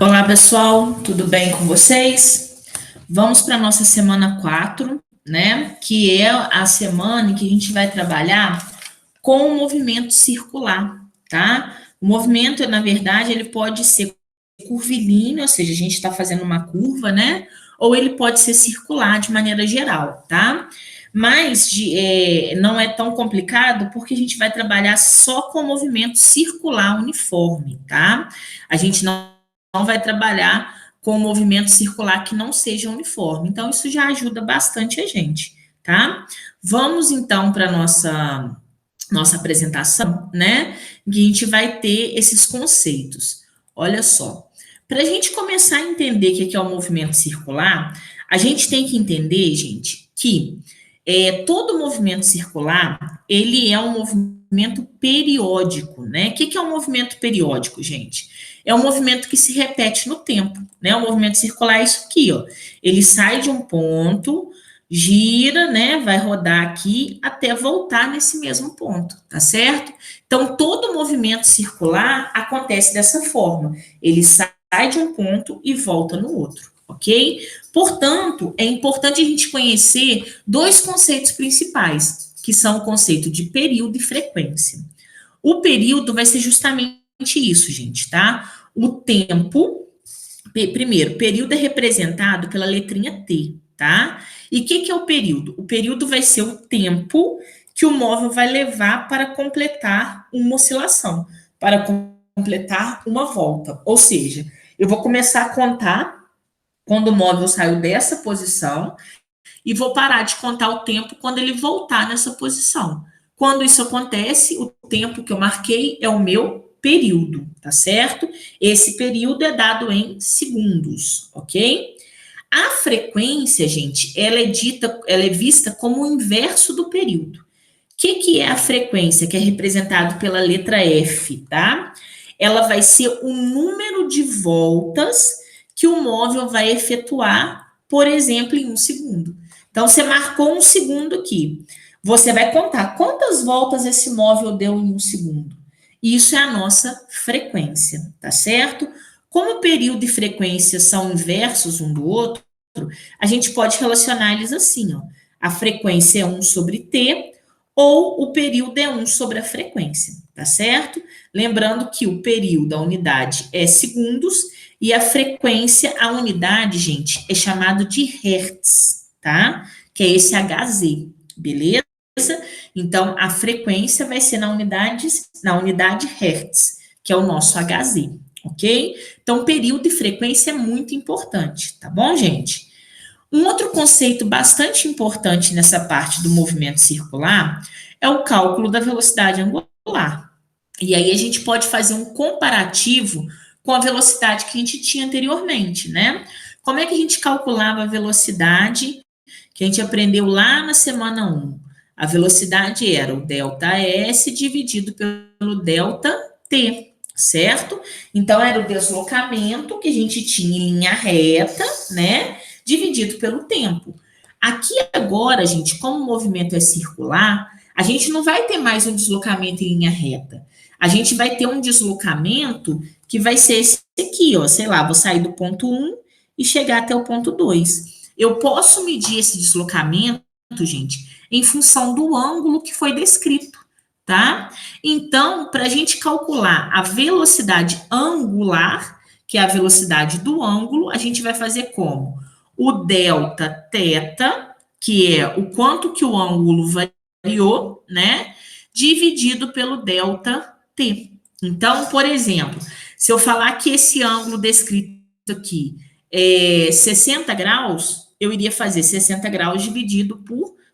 Olá, pessoal, tudo bem com vocês? Vamos para a nossa semana 4, né? Que é a semana em que a gente vai trabalhar com o movimento circular, tá? O movimento, na verdade, ele pode ser curvilíneo, ou seja, a gente está fazendo uma curva, né? Ou ele pode ser circular de maneira geral, tá? Mas não é tão complicado porque a gente vai trabalhar só com o movimento circular uniforme, tá? A gente não vai trabalhar com um movimento circular que não seja uniforme. Então, isso já ajuda bastante a gente, tá? Vamos, então, para a nossa apresentação, né? Que a gente vai ter esses conceitos. Olha só. Para a gente começar a entender o que é o movimento circular, a gente tem que entender, gente, que todo movimento circular, ele é um movimento periódico, né? O que é um movimento periódico, gente? É um movimento que se repete no tempo, né? O movimento circular é isso aqui, ó. Ele sai de um ponto, gira, né? Vai rodar aqui até voltar nesse mesmo ponto, tá certo? Então, todo movimento circular acontece dessa forma. Ele sai de um ponto e volta no outro, ok? Portanto, é importante a gente conhecer dois conceitos principais, que são o conceito de período e frequência. O período vai ser justamente isso, gente, tá? O tempo, primeiro, período é representado pela letrinha T, tá? E o que é o período? O período vai ser o tempo que o móvel vai levar para completar uma oscilação, para completar uma volta. Ou seja, eu vou começar a contar quando o móvel saiu dessa posição e vou parar de contar o tempo quando ele voltar nessa posição. Quando isso acontece, o tempo que eu marquei é o meu período, tá certo? Esse período é dado em segundos, ok? A frequência, gente, ela é vista como o inverso do período. O que é a frequência, que é representado pela letra F, tá? Ela vai ser o número de voltas que o móvel vai efetuar, por exemplo, em um segundo. Então, você marcou um segundo aqui. Você vai contar quantas voltas esse móvel deu em um segundo. Isso é a nossa frequência, tá certo? Como período e frequência são inversos um do outro, a gente pode relacionar eles assim, ó. A frequência é 1 sobre t, ou o período é 1 sobre a frequência, tá certo? Lembrando que o período, a unidade, é segundos, e a frequência, a unidade, gente, é chamado de hertz, tá? Que é esse Hz, beleza? Então, a frequência vai ser na unidade hertz, que é o nosso Hz, ok? Então, período e frequência é muito importante, tá bom, gente? Um outro conceito bastante importante nessa parte do movimento circular é o cálculo da velocidade angular. E aí a gente pode fazer um comparativo com a velocidade que a gente tinha anteriormente, né? Como é que a gente calculava a velocidade que a gente aprendeu lá na semana 1? A velocidade era o ΔS dividido pelo ΔT, certo? Então, era o deslocamento que a gente tinha em linha reta, né? Dividido pelo tempo. Aqui agora, gente, como o movimento é circular, a gente não vai ter mais um deslocamento em linha reta. A gente vai ter um deslocamento que vai ser esse aqui, ó. Sei lá, vou sair do ponto 1 e chegar até o ponto 2. Eu posso medir esse deslocamento, gente, em função do ângulo que foi descrito, tá? Então, para a gente calcular a velocidade angular, que é a velocidade do ângulo, a gente vai fazer como? O delta θ, que é o quanto que o ângulo variou, né? Dividido pelo delta t. Então, por exemplo, se eu falar que esse ângulo descrito aqui é 60 graus, eu iria fazer 60 graus dividido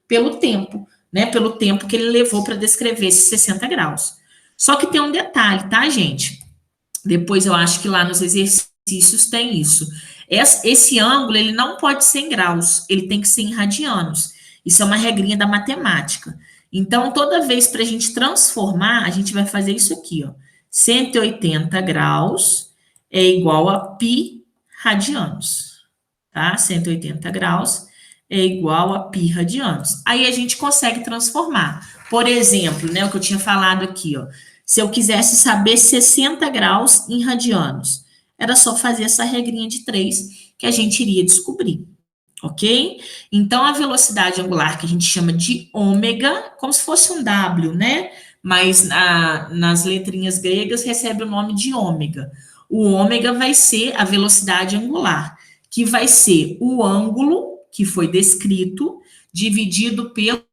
pelo tempo, né? Pelo tempo que ele levou para descrever esses 60 graus. Só que tem um detalhe, tá, gente? Depois eu acho que lá nos exercícios tem isso. Esse ângulo, ele não pode ser em graus, ele tem que ser em radianos. Isso é uma regrinha da matemática. Então, toda vez para a gente transformar, a gente vai fazer isso aqui, ó. 180 graus é igual a π radianos, tá? 180 graus é igual a π radianos. Aí a gente consegue transformar. Por exemplo, né, o que eu tinha falado aqui, ó. Se eu quisesse saber 60 graus em radianos, era só fazer essa regrinha de 3 que a gente iria descobrir, ok? Então, a velocidade angular, que a gente chama de ômega, como se fosse um W, né? Mas nas letrinhas gregas recebe o nome de ômega. O ômega vai ser a velocidade angular, que vai ser o ângulo que foi descrito, dividido pelo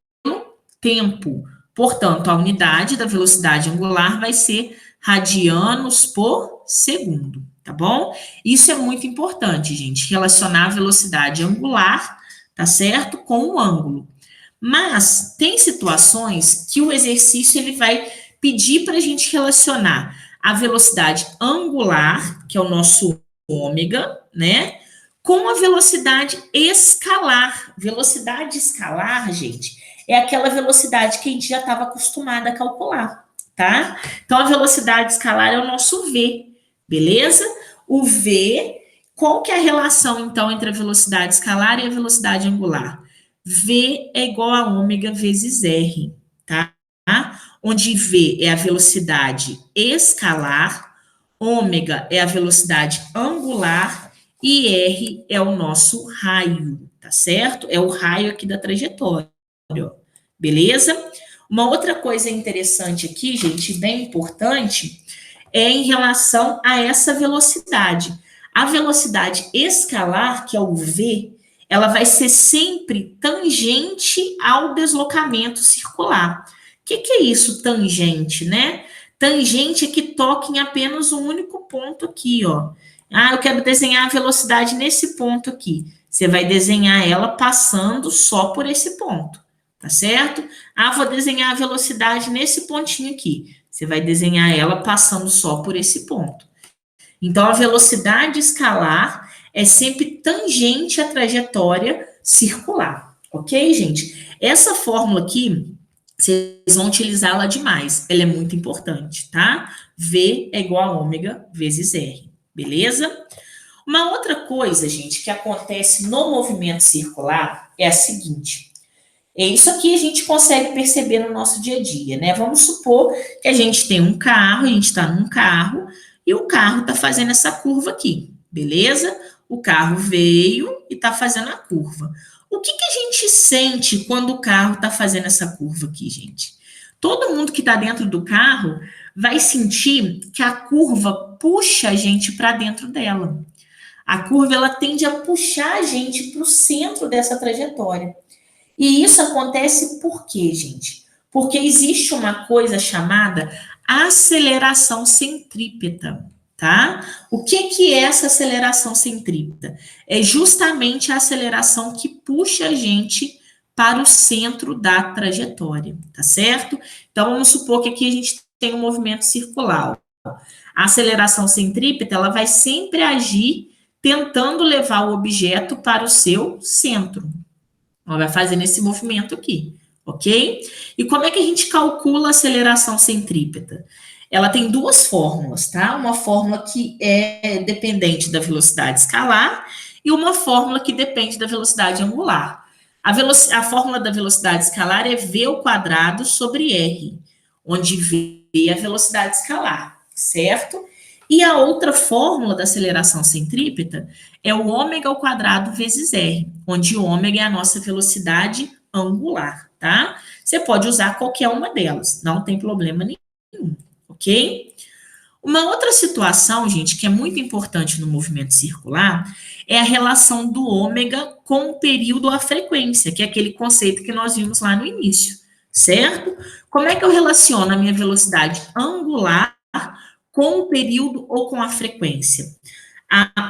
tempo. Portanto, a unidade da velocidade angular vai ser radianos por segundo, tá bom? Isso é muito importante, gente, relacionar a velocidade angular, tá certo, com o ângulo. Mas tem situações que o exercício ele vai pedir para a gente relacionar a velocidade angular, que é o nosso ômega, né, com a velocidade escalar. Velocidade escalar, gente, é aquela velocidade que a gente já estava acostumada a calcular, tá? Então, a velocidade escalar é o nosso V, beleza? O V, qual que é a relação, então, entre a velocidade escalar e a velocidade angular? V é igual a ômega vezes R, tá? Onde V é a velocidade escalar, ômega é a velocidade angular e R é o nosso raio, tá certo? É o raio aqui da trajetória, beleza? Uma outra coisa interessante aqui, gente, bem importante, é em relação a essa velocidade. A velocidade escalar, que é o V, ela vai ser sempre tangente ao deslocamento circular. O que é isso, tangente, né? Tangente é que toca em apenas um único ponto aqui, ó. Ah, eu quero desenhar a velocidade nesse ponto aqui. Você vai desenhar ela passando só por esse ponto, tá certo? Ah, vou desenhar a velocidade nesse pontinho aqui. Você vai desenhar ela passando só por esse ponto. Então, a velocidade escalar é sempre tangente à trajetória circular, ok, gente? Essa fórmula aqui, vocês vão utilizá-la demais, ela é muito importante, tá? V é igual a ômega vezes R, beleza? Uma outra coisa, gente, que acontece no movimento circular é a seguinte. É isso aqui a gente consegue perceber no nosso dia a dia, né? Vamos supor que a gente tem um carro, a gente está num carro, e o carro está fazendo essa curva aqui, beleza? O carro veio e está fazendo a curva. O que a gente sente quando o carro está fazendo essa curva aqui, gente? Todo mundo que está dentro do carro vai sentir que a curva puxa a gente para dentro dela. A curva ela tende a puxar a gente para o centro dessa trajetória. E isso acontece por quê, gente? Porque existe uma coisa chamada aceleração centrípeta, tá? O que é essa aceleração centrípeta? É justamente a aceleração que puxa a gente para o centro da trajetória, tá certo? Então, vamos supor que aqui a gente tem um movimento circular. A aceleração centrípeta, ela vai sempre agir tentando levar o objeto para o seu centro. Ela vai fazendo esse movimento aqui, ok? E como é que a gente calcula a aceleração centrípeta? Ela tem duas fórmulas, tá? Uma fórmula que é dependente da velocidade escalar e uma fórmula que depende da velocidade angular. A fórmula da velocidade escalar é V ao quadrado sobre R, onde V é a velocidade escalar, certo? E a outra fórmula da aceleração centrípeta é o ômega ao quadrado vezes R, onde o ômega é a nossa velocidade angular, tá? Você pode usar qualquer uma delas, não tem problema nenhum, ok? Uma outra situação, gente, que é muito importante no movimento circular, é a relação do ômega com o período ou a frequência, que é aquele conceito que nós vimos lá no início, certo? Como é que eu relaciono a minha velocidade angular com o período ou com a frequência?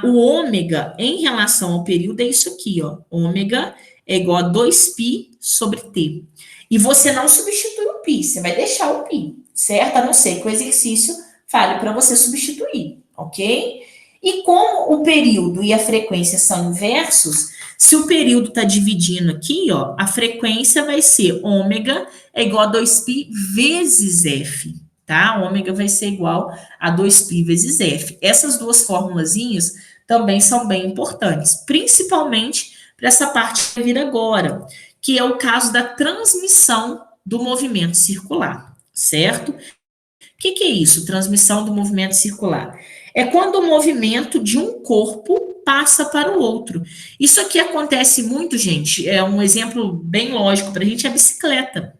O ômega em relação ao período é isso aqui, ó. Ômega é igual a 2π sobre t. E você não substitui o π, você vai deixar o π, certo? A não ser que o exercício fale para você substituir, ok? E como o período e a frequência são inversos, se o período está dividindo aqui, ó, a frequência vai ser ômega é igual a 2π vezes f, tá? Ômega vai ser igual a 2π vezes f. Essas duas formulazinhas também são bem importantes, principalmente para essa parte que vai vir agora, que é o caso da transmissão do movimento circular, certo? O que é isso, transmissão do movimento circular? é quando o movimento de um corpo passa para o outro. Isso aqui acontece muito, gente, é um exemplo bem lógico para a gente, é a bicicleta.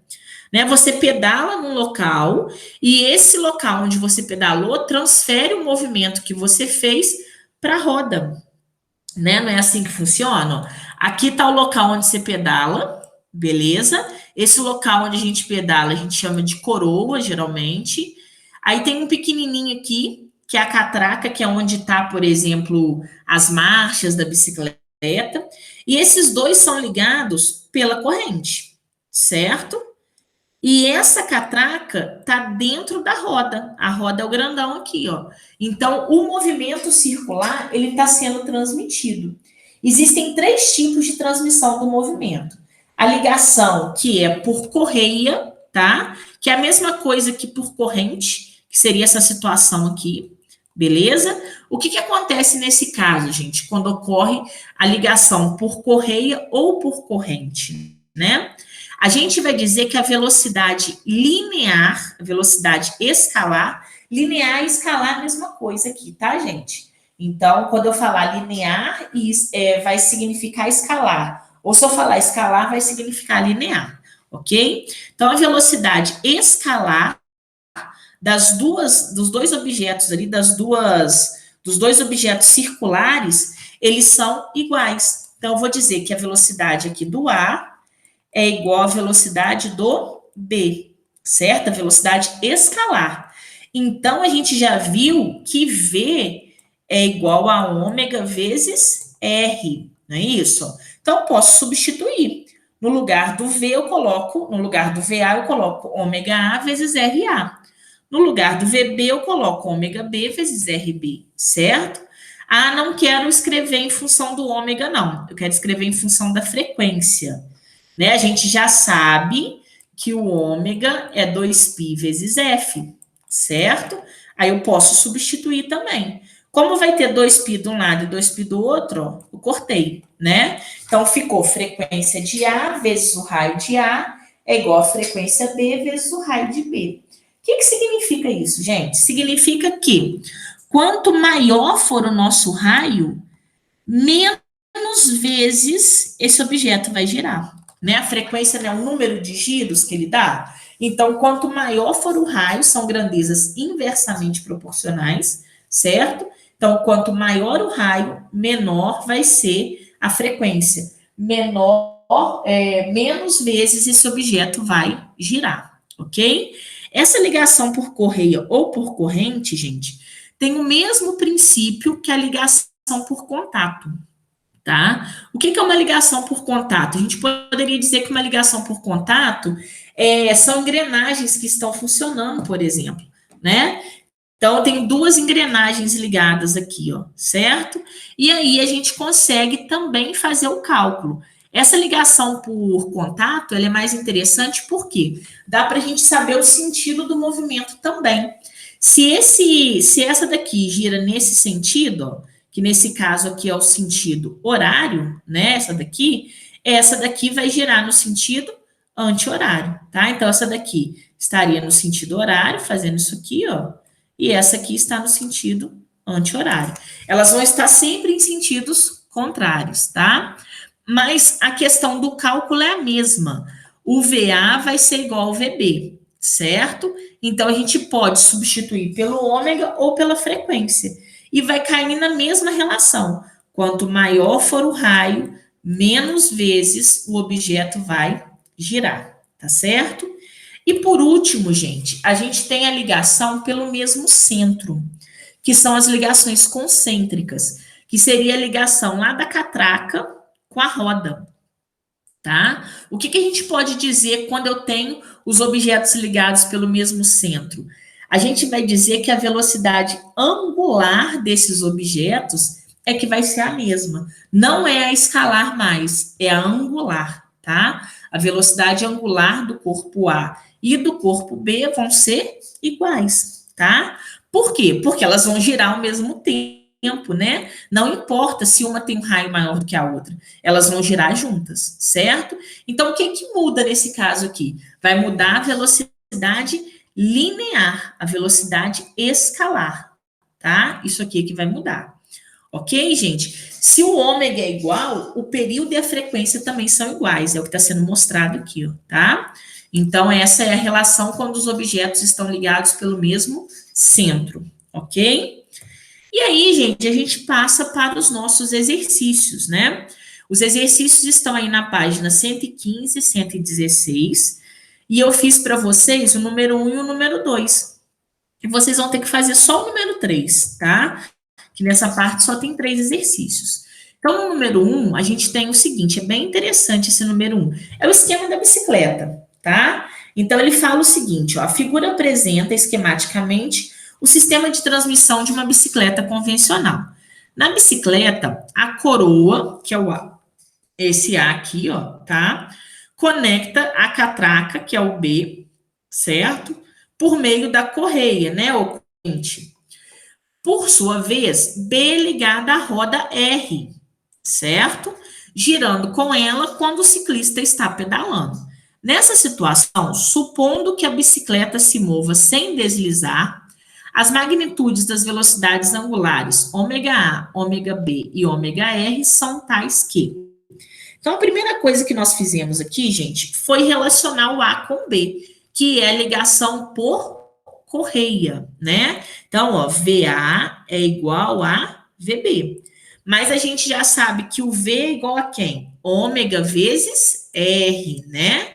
Né? Você pedala num local e esse local onde você pedalou transfere o movimento que você fez para a roda. Né? Não é assim que funciona? Aqui está o local onde você pedala, beleza? Esse local onde a gente pedala, a gente chama de coroa, geralmente. Aí tem um pequenininho aqui, que é a catraca, que é onde está, por exemplo, as marchas da bicicleta. E esses dois são ligados pela corrente, certo? E essa catraca tá dentro da roda. A roda é o grandão aqui, ó. Então, o movimento circular, ele está sendo transmitido. Existem 3 tipos de transmissão do movimento. A ligação, que é por correia, tá? Que é a mesma coisa que por corrente, que seria essa situação aqui, beleza? O que acontece nesse caso, gente, quando ocorre a ligação por correia ou por corrente, né? A gente vai dizer que a velocidade linear, a velocidade escalar, linear e escalar é a mesma coisa aqui, tá, gente? Então, quando eu falar linear, vai significar escalar. Ou se eu falar escalar, vai significar linear, ok? Então, a velocidade escalar dos dois objetos ali, dos dois objetos circulares, eles são iguais. Então, eu vou dizer que a velocidade aqui do A é igual à velocidade do B, certo? A velocidade escalar. Então, a gente já viu que V é igual a ômega vezes R, não é isso? Então, eu posso substituir. No lugar do V, no lugar do VA, eu coloco ômega A vezes RA. No lugar do VB, eu coloco ômega B vezes RB, certo? Ah, não quero escrever em função do ômega, não. Eu quero escrever em função da frequência. Né? A gente já sabe que o ômega é 2π vezes F, certo? Aí eu posso substituir também. Como vai ter 2π de um lado e 2π do outro, ó, eu cortei, né? Então, ficou frequência de A vezes o raio de A é igual a frequência B vezes o raio de B. O que significa isso, gente? Significa que quanto maior for o nosso raio, menos vezes esse objeto vai girar. Né? A frequência é o número de giros que ele dá. Então, quanto maior for o raio, são grandezas inversamente proporcionais, certo? Então, quanto maior o raio, menor vai ser a frequência. Menos vezes esse objeto vai girar, ok? Essa ligação por correia ou por corrente, gente, tem o mesmo princípio que a ligação por contato. Tá? O que é uma ligação por contato? A gente poderia dizer que uma ligação por contato são engrenagens que estão funcionando, por exemplo, né? Então, tem 2 engrenagens ligadas aqui, ó, certo? E aí a gente consegue também fazer o cálculo. Essa ligação por contato, ela é mais interessante porque dá para a gente saber o sentido do movimento também. Se essa daqui gira nesse sentido, ó, que nesse caso aqui é o sentido horário, né? Essa daqui vai girar no sentido anti-horário, tá? Então, essa daqui estaria no sentido horário, fazendo isso aqui, ó, e essa aqui está no sentido anti-horário. Elas vão estar sempre em sentidos contrários, tá? Mas a questão do cálculo é a mesma. O VA vai ser igual ao VB, certo? Então, a gente pode substituir pelo ômega ou pela frequência. E vai cair na mesma relação. Quanto maior for o raio, menos vezes o objeto vai girar, tá certo? E por último, gente, a gente tem a ligação pelo mesmo centro, que são as ligações concêntricas, que seria a ligação lá da catraca com a roda, tá? O que a gente pode dizer quando eu tenho os objetos ligados pelo mesmo centro? A gente vai dizer que a velocidade angular desses objetos é que vai ser a mesma. Não é a escalar mais, é a angular, tá? A velocidade angular do corpo A e do corpo B vão ser iguais, tá? Por quê? Porque elas vão girar ao mesmo tempo, né? Não importa se uma tem um raio maior do que a outra, elas vão girar juntas, certo? Então, o que muda nesse caso aqui? Vai mudar a velocidade linear, a velocidade escalar, tá? Isso aqui é que vai mudar. Ok, gente? Se o ômega é igual, o período e a frequência também são iguais, é o que está sendo mostrado aqui, ó, tá? Então, essa é a relação quando os objetos estão ligados pelo mesmo centro, ok? E aí, gente, a gente passa para os nossos exercícios, né? Os exercícios estão aí na página 115, 116, e eu fiz para vocês o número 1 e o número 2. E vocês vão ter que fazer só o número 3, tá? Que nessa parte só tem 3 exercícios. Então, no número 1, a gente tem o seguinte, é bem interessante esse número 1. É o esquema da bicicleta, tá? Então, ele fala o seguinte, ó, a figura apresenta esquematicamente o sistema de transmissão de uma bicicleta convencional. Na bicicleta, a coroa, que é o A, esse A aqui, ó, tá? Conecta a catraca, que é o B, certo? Por meio da correia, né, ou corrente. Por sua vez, B ligada à roda R, certo? Girando com ela quando o ciclista está pedalando. Nessa situação, supondo que a bicicleta se mova sem deslizar, as magnitudes das velocidades angulares ômega A, ômega B e ômega R são tais que. Então, a primeira coisa que nós fizemos aqui, gente, foi relacionar o A com o B, que é ligação por correia, né? Então, ó, VA é igual a VB. Mas a gente já sabe que o V é igual a quem? Ômega vezes R, né?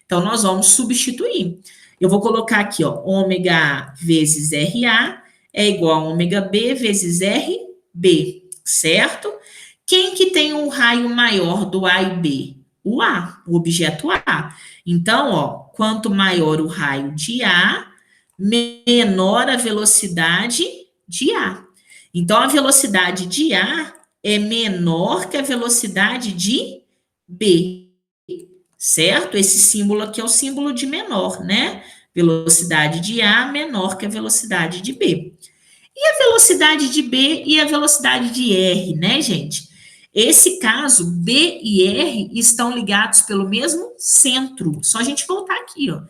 Então, nós vamos substituir. Eu vou colocar aqui, ó, ômega A vezes RA é igual a ômega B vezes RB, certo? Quem que tem um raio maior do A e B? O A, o objeto A. Então, ó, quanto maior o raio de A, menor a velocidade de A. Então, a velocidade de A é menor que a velocidade de B, certo? Esse símbolo aqui é o símbolo de menor, né? Velocidade de A menor que a velocidade de B. E a velocidade de B e a velocidade de R, né, gente? Esse caso, B e R estão ligados pelo mesmo centro. Só a gente voltar aqui, ó.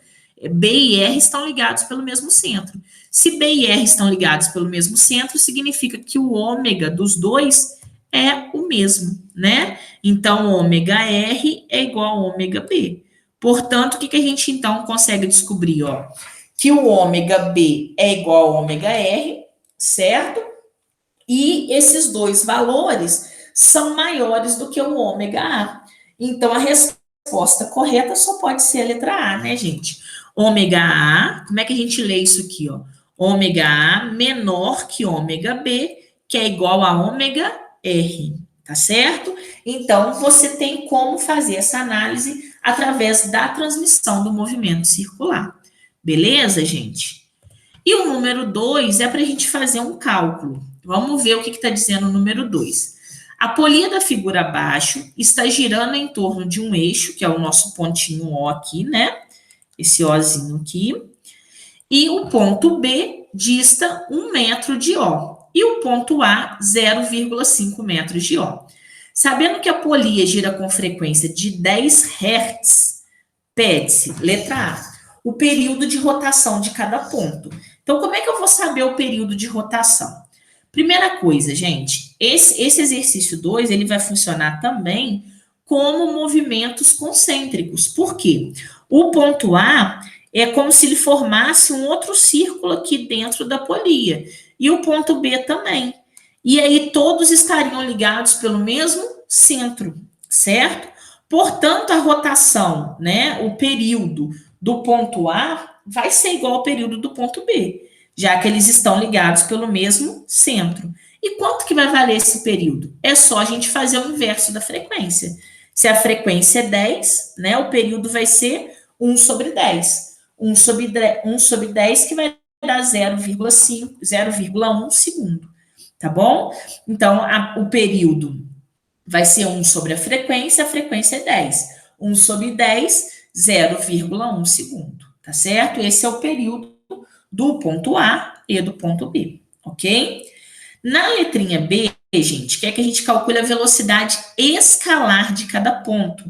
B e R estão ligados pelo mesmo centro. Se B e R estão ligados pelo mesmo centro, significa que o ômega dos dois é o mesmo, né? Então, ômega R é igual a ômega B. Portanto, o que a gente então consegue descobrir, ó? Que o ômega B é igual a ômega R, certo? E esses dois valores são maiores do que o ômega A. Então, a resposta correta só pode ser a letra A, né, gente? Ômega A, como é que a gente lê isso aqui, ó? Ômega A menor que ômega B, que é igual a ômega R, tá certo? Então, você tem como fazer essa análise através da transmissão do movimento circular. Beleza, gente? E o número 2 é para a gente fazer um cálculo. Vamos ver o que está dizendo o número 2. A polia da figura abaixo está girando em torno de um eixo, que é o nosso pontinho O aqui, né? Esse Ozinho aqui. E o ponto B dista 1 metro de O. E o ponto A, 0,5 metros de O. Sabendo que a polia gira com frequência de 10 Hz, pede-se, letra A, o período de rotação de cada ponto. Então, como é que eu vou saber o período de rotação? Primeira coisa, gente, esse exercício 2, ele vai funcionar também como movimentos concêntricos. Por quê? O ponto A é como se ele formasse um outro círculo aqui dentro da polia. E o ponto B também. E aí todos estariam ligados pelo mesmo centro, certo? Portanto, a rotação, né, o período do ponto A vai ser igual ao período do ponto B, já que eles estão ligados pelo mesmo centro. E quanto que vai valer esse período? É só a gente fazer o inverso da frequência. Se a frequência é 10, né, o período vai ser 1 sobre 10. 1 sobre 10 que vai dar 0,5, 0,1 segundo, tá bom? Então, o período vai ser 1 sobre a frequência é 10. 1 sobre 10, 0,1 segundo, tá certo? Esse é o período do ponto A e do ponto B, ok? Na letrinha B, gente, quer que a gente calcule a velocidade escalar de cada ponto.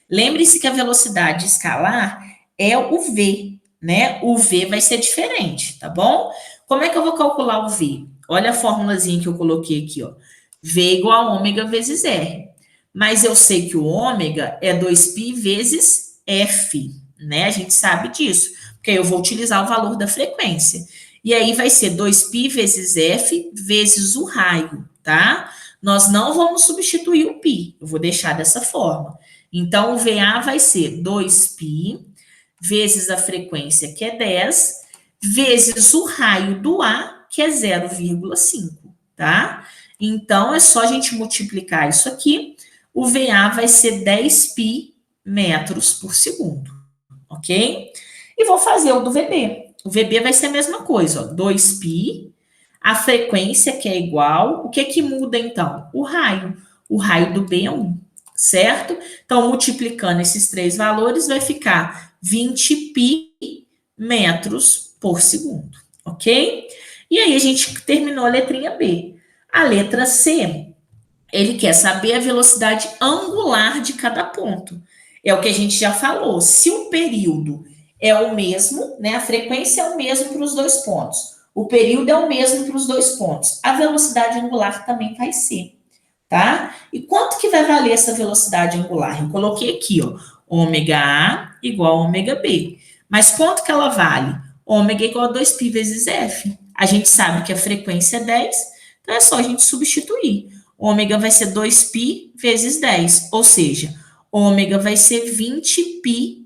Lembre-se que a velocidade escalar é o V, né? O V vai ser diferente, tá bom? Como é que eu vou calcular o V? olha a formulazinha que eu coloquei aqui, ó. V igual a ômega vezes R. Mas eu sei que o ômega é 2π vezes F, né? A gente sabe disso, porque eu vou utilizar o valor da frequência. E aí vai ser 2π vezes F vezes o raio, tá? Nós não vamos substituir o π, eu vou deixar dessa forma. Então, o VA vai ser 2π vezes a frequência, que é 10, vezes o raio do A, que é 0,5, tá? Então, é só a gente multiplicar isso aqui, o VA vai ser 10π metros por segundo, ok? E vou fazer o do VB. O VB vai ser a mesma coisa, ó, 2π, a frequência que é igual, o que que muda então? O raio. O raio do B é 1, certo? Então, multiplicando esses três valores, vai ficar 20π metros por segundo, ok? E aí a gente terminou a letrinha B. A letra C, ele quer saber a velocidade angular de cada ponto. É o que a gente já falou. Se o período é o mesmo, né? A frequência é o mesmo para os dois pontos. O período é o mesmo para os dois pontos. A velocidade angular também vai ser, tá? E quanto que vai valer essa velocidade angular? Eu coloquei aqui, ó, ômega A igual a ômega B. Mas quanto que ela vale? Ômega igual a 2π vezes F. A gente sabe que a frequência é 10, então é só a gente substituir. Ômega vai ser 2π vezes 10, ou seja, ômega vai ser 20π.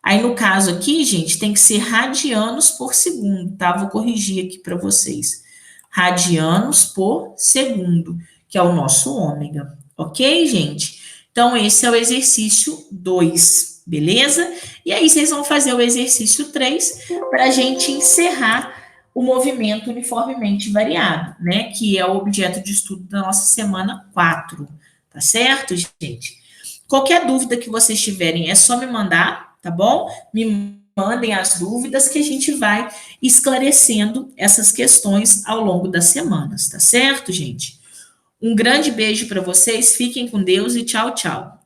Aí, no caso aqui, gente, tem que ser radianos por segundo, tá? Vou corrigir aqui para vocês. Radianos por segundo, que é o nosso ômega. Ok, gente? Então, esse é o exercício 2, beleza? E aí, vocês vão fazer o exercício 3 para a gente encerrar o movimento uniformemente variado, né? Que é o objeto de estudo da nossa semana 4. Tá certo, gente? Qualquer dúvida que vocês tiverem, é só me mandar, tá bom? Me mandem as dúvidas que a gente vai esclarecendo essas questões ao longo das semanas, tá certo, gente? Um grande beijo para vocês, fiquem com Deus e tchau, tchau.